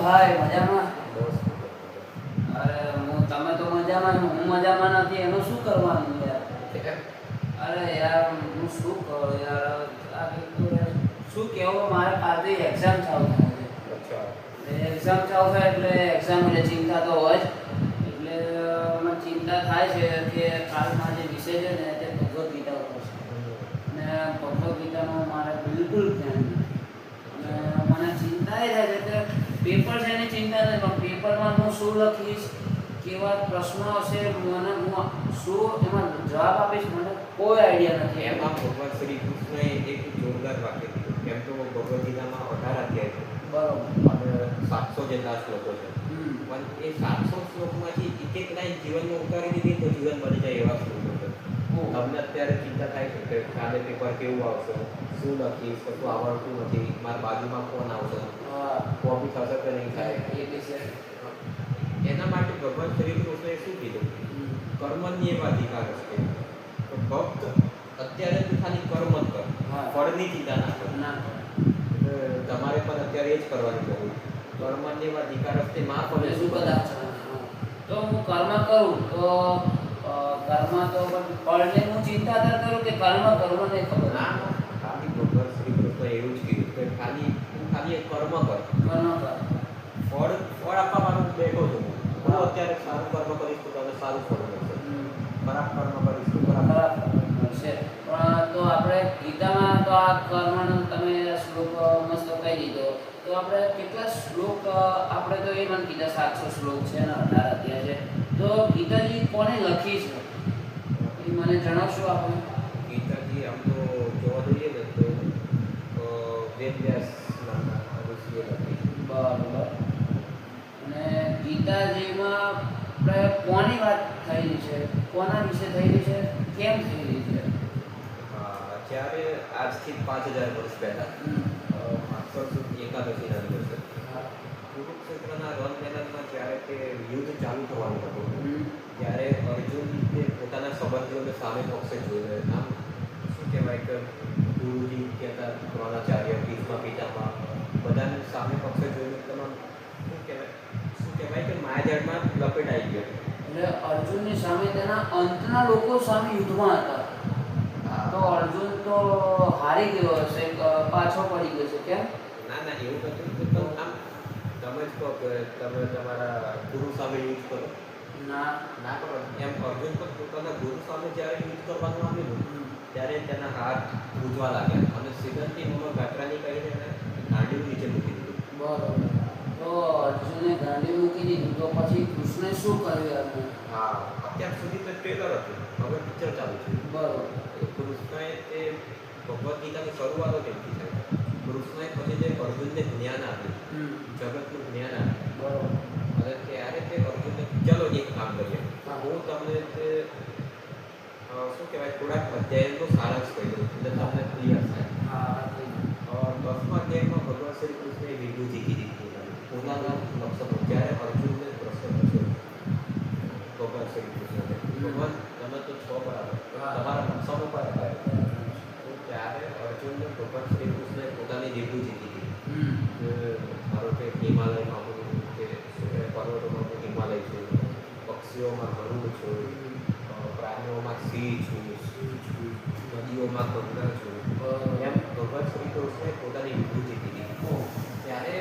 ભાઈ મજામાં? બસ અરે તમે તો મજામાં છો, હું મજામાં નથી એનું શું કરવાનું યાર? અરે યાર હું શું કહું યાર, આ યાર શું કહેવું, મારે કાલથી એક્ઝામ ચાલુ થાય છે. અચ્છા. એક્ઝામ ચાલુ થાય એટલે એક્ઝામ એટલે ચિંતા તો હોય જ. એટલે મને ચિંતા થાય છે કે કાલમાં જે વિષય છે ને તે ભગવદ્ ગીતા ઉપર છે. અને ભગવદ્ ગીતાનું મારે બિલકુલ ધ્યાન નથી. અને મને ચિંતા એ થાય છે કે પેપર છે એની ચિંતા નથી, પણ પેપરમાં હું શું લખીશ, કેવા પ્રશ્નો હશે, મને હું શું એમાં જવાબ આપીશ, મને કોઈ આઈડિયા નથી. એમાં ભગવાન શ્રી કૃષ્ણએ એક જોરદાર વાક્ય કીધું. કેમ તો ભગવદ્ ગીતામાં 18 અધ્યાય છે. બરોબર. અને 700 જેટલા શ્લોકો છે. પણ એ 700 શ્લોકમાંથી એક લાઈન જીવનમાં ઉતારી દીધી તો જીવન બની જાય એવા શ્લોકો છે. તમને અત્યારે ચિંતા થાય છે કે કાલે પેપર કેવું આવશે, શું લખીશ, કશું આવડતું નથી, મારા બાજુમાં કોણ આવશે, કોપી થશે કે નહીં થાય. એ બી છે. એના માટે ભગવાન શ્રી કૃષ્ણએ શું કીધું? કર્મણ્યેવ અધિકારસ્તે. તો ફક્ત અત્યારે તું ખાલી કર્મ જ કર, ફળની ચિંતા ના કર. તમારે પણ અત્યારે એ જ કરવાની જરૂર. કર્મણ્યેવ અધિકારસ્તે મા ફલે શું કદાચ તો હું કર્મ કરું તો કર્મ તો ફળને હું ચિંતા કરું કે કર્મ કરવું નહીં ખબર. ના, ખાલી ભગવાન શ્રી કૃષ્ણએ એવું જ કીધું કે ખાલી એક કર્મ કર. ફળ આપવા માટે બેઠો છું. હું અત્યારે સારું કર્મ કરીશ તો તને સારું ફળ મળશે. ખરાબ કર્મ કરીશ તો ખરાબ મળશે. પણ તો આપણે ગીતામાં તો આ કર્મનો તમે શ્લોક મસ્ત કહી દીધો. તો આપણે કેટલા શ્લોક, આપણે તો એ મને કીધા 700 શ્લોક છે ને 18 અધ્યાય છે. તો ગીતાજી કોને લખી છે એ મને જણાવશો આપણે? ગીતાજી આમ તો જોવા જઈએ ને તો વેદવ્યાસ નામના ઋષિએ લખી. બરોબર. અને ગીતાજીમાં આપણે કોની વાત થયેલી છે, કોના વિશે થયેલી છે, કેમ થયેલી છે? જ્યારે આજથી 5000 વર્ષ પહેલાં એકાદશીના દિવસે કુરુક્ષેત્રના રણ મેદાનમાં જ્યારે તે યુદ્ધ ચાલુ થવાનું હતું ત્યારે અર્જુન તે પોતાના સંબંધીઓને સામે પક્ષે જોઈ આમ શું કહેવાય કે ગુરુજી કહેતા દ્રોણાચાર્ય, ભીષ્મ પિતામહ બધાને સામે પક્ષે જોઈને તમામ શું કહેવાય કે માયાજાળમાં લપેટાઈ ગયો. એટલે અર્જુનની સામે તેના અંતના લોકો સામે યુદ્ધમાં હતા. તો અર્જુન તો હારી ગયો હશે, પાછો પડી ગયો છે. કેમ? ના એવું નથી. તો આમ તમે જ કહો કે તમે તમારા ગુરુ સામે યુદ્ધ કરો. ના કરો. એમ અર્જુન પણ પોતાના ગુરુ સામે જ્યારે યુદ્ધ કરવાનું આવેલું ત્યારે તેના હાથ ધ્રુજવા લાગ્યા અને સિદ્ધાંતિ મમ્મા ગાંઠરાની કરીને એને ગાંડીવ નીચે મૂકી દીધું. બરોબર. તો અર્જુને ગાંડી મૂકી દીધું તો પછી કૃષ્ણે શું કર્યું? હા, અત્યાર સુધી તો ટ્રેલર હતું, હવે પિક્ચર ચાલુ છે. બરોબર. કૃષ્ણએ તે ભગવદ્ ગીતાની શરૂઆત કેમથી થાય? કૃષ્ણએ પછી જે અર્જુનને જ્ઞાન આપ્યું, જગતનું જ્ઞાન આપ્યું. બરોબર. અને ત્યારે તે અર્જુનને ચલો એક કામ કરીએ, હું તમને તે શું કહેવાય થોડાક અધ્યાયનો સારાંશ કહી દઉં એટલે તમને ક્લિયર થાય. 10મા અધ્યાયમાં ભગવાન શ્રી કૃષ્ણએ વિભૂતિ કીધી પોતાના લક્ષણો. જ્યારે અર્જુનને પ્રશ્ન પૂછ્યો ભગવાન શ્રી કૃષ્ણને, ભગવાન તમે તો છો બરાબર, તમારા લક્ષણો પર અપાય. તો ત્યારે અર્જુનને ભગવાન શ્રી કૃષ્ણએ પોતાની વિભૂતિ કીધી. ધારો કે હિમાલયમાં હું કે પર્વતોમાં હું હિમાલય છું, પક્ષીઓમાં ગરુડ છું, પ્રાણીઓમાં સિંહ છું, નદીઓમાં ગંગા છું. એમ ભગવાન શ્રી કૃષ્ણએ પોતાની વિભૂતિ કીધી. ત્યારે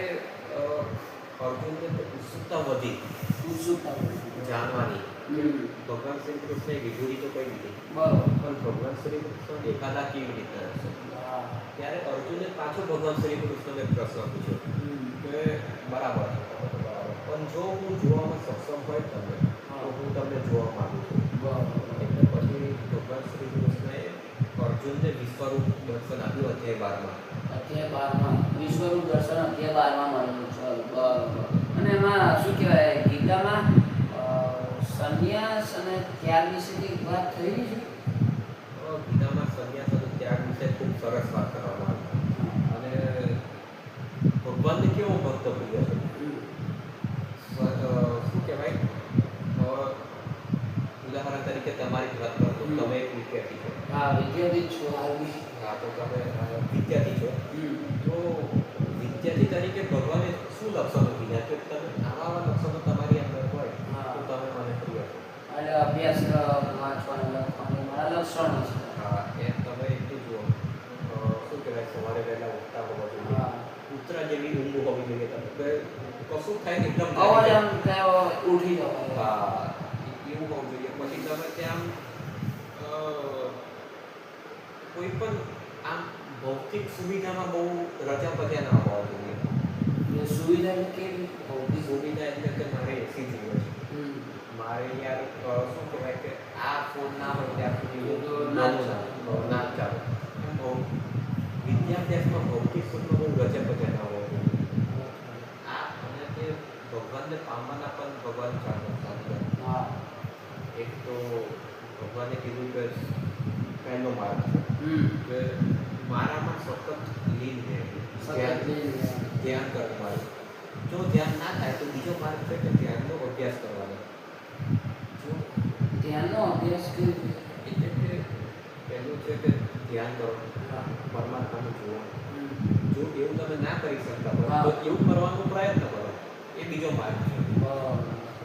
અર્જુનને ઉત્સુકતા વધી જાણવાની. ભગવાન શ્રી કૃષ્ણએ વિભૂતિ તો કહી દીધી, પણ ભગવાન શ્રી કૃષ્ણ દેખાતા કેવી રીતના હશે? ત્યારે અર્જુને પાછો ભગવાન શ્રી કૃષ્ણને પ્રશ્ન પૂછ્યો કે બરાબર પણ જો હું જોવામાં સક્ષમ હોય તમને તો હું તમને જોવા માંગુ છું. એટલે પછી ભગવાન શ્રી કૃષ્ણએ અર્જુનને વિશ્વરૂપ દર્શન આપ્યું અધ્યાય 12માં. વિશ્વરૂપ દર્શન અધ્યાય 12માં મળેલું. બરાબર. અને એમાં શું કહેવાય, ગીતામાં સંન્યાસ અને ત્યાગ વિશે વાત થયેલી છે. ગીતામાં સંન્યાસ અને ત્યાગ વિશે ખૂબ સરસ વાત કરવામાં આવી. અને ભગવાનને કેવો ભક્ત પ્રિય છે. શું કહેવાય, ઉદાહરણ તરીકે તમારી જ વાત કરો તો તમે એક વિદ્યાર્થી છો. હા, વિદ્યાર્થી છું હાલની. હા, તો તમે વિદ્યાર્થી છો. તો વિદ્યાર્થી તરીકે ભગવાને શું લક્ષણો કીધા કે તમે આવા લક્ષણો તમારી અંદર હોય હા. તો તમે મને free આપો. એટલે અભ્યાસ વાંચવાનું લખવાનું મારા લક્ષણો છે. હા, એમ તમે એટલું જુઓ શું કહેવાય સવારે વહેલા ઉઠતા હોવા જોઈએ. હા. કૂતરા જેવી ઊંઘ હોવી જોઈએ તમે. કશું થાય ને એકદમ અવાજ આમ ત્યાં ઉઠી જવાય. હા, એવું હોવું જોઈએ. પછી તમે ત્યાં કોઈ પણ આમ ભૌતિક સુવિધામાં બહુ રજા પત્યા ના હોવા જોઈએ. એટલે સુવિધા એટલે કેવી ભૌતિક સુવિધા એટલે કે મારે એસી જોઈએ છે. હમ. મારે યાર શું કહેવાય કે આ ફોન ના હોય ત્યાં સુધી તો ના જ ના જ ચાલે. એમ વિદ્યાભ્યાસમાં ભૌતિક સુખમાં બહુ રજા પત્યા ના હોવા જોઈએ. આ અને તે ભગવાનને પામવાના પણ ભગવાન ચાલે. હા. એક તો ભગવાને કીધું કે પહેલો માર્ગ છે કે મારામાં સતત લીન રહે, ધ્યાન કરવાનું. જો ધ્યાન ના થાય તો બીજો માર્ગ છે કે ધ્યાનનો અભ્યાસ કરવાનો. જો ધ્યાનનો અભ્યાસ કેવી રીતે? એટલે કે પહેલું છે કે ધ્યાન કરો, પરમાત્માને જુઓ. જો એવું તમે ના કરી શકતા હોય તો એવું કરવાનો પ્રયત્ન કરો, એ બીજો માર્ગ છે.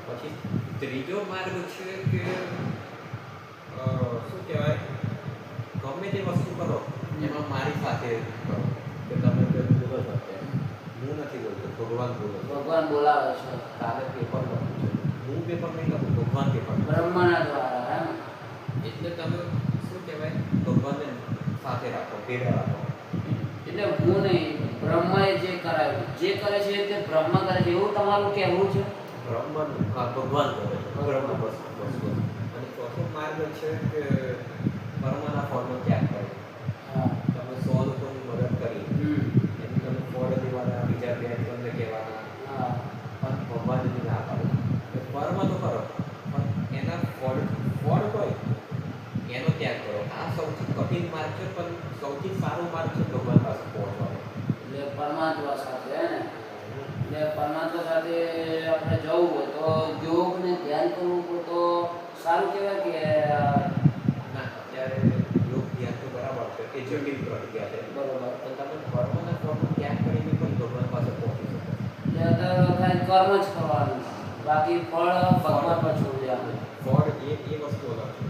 પછી ત્રીજો માર્ગ છે કે શું કહેવાય ગમે તે વસ્તુ કરો એમાં મારી સાથે કરો. કે તમે જે બોલો છો અત્યારે હું નથી બોલતો, ભગવાન બોલો છો. ભગવાન બોલાવે છે. તારે પેપર લખવું છે, હું પેપર નહીં લખું, ભગવાન પેપર લખે. બ્રહ્માના દ્વારા હે ને? એટલે તમે શું કહેવાય ભગવાનને સાથે રાખો, ભેગા રાખો. એટલે હું નહીં, બ્રહ્માએ જે કરાવ્યું, જે કરે છે તે બ્રહ્મ કરે છે એવું તમારું કહેવું છે? બ્રહ્મન ભગવાન કરે છે, બ્રહ્મ બસ. અને ચોથો માર્ગ છે કે કર્મના ફળનો ત્યાગ કરે. હા. તમે 100 લોકોની મદદ કરી એની તમે ફળ દેવાના, બીજા 2 તમને કહેવાના. હા. પણ ભગવાનની ના પાડો. કર્મ તો કરો પણ એના ફળ હોય એનો ત્યાગ કરો. આ સૌથી કઠિન માર્ગ છે પણ સૌથી સારો માર્ગ છે ભગવાન પાસે પહોંચવાનો. એટલે પરમાત્મા સાથે હે ને? એટલે પરમાત્મા સાથે આપણે જવું હોય તો યોગ ને ધ્યાન કરવું હોય તો સારું કહેવાય કે ના, અત્યારે યોગ ધ્યાન તો બરાબર છે, એ જટિલ પ્રક્રિયા છે. બરોબર? પણ તમે કર્મના ફળનો ત્યાગ કરીને પણ ભગવાન પાસે પહોંચી શકો. એટલે અત્યારે ખાલી કર્મ જ કરવાનું, બાકી ફળ ભગવાન પર છોડી દેવાનું. ફળ એ વસ્તુ અલગ છે.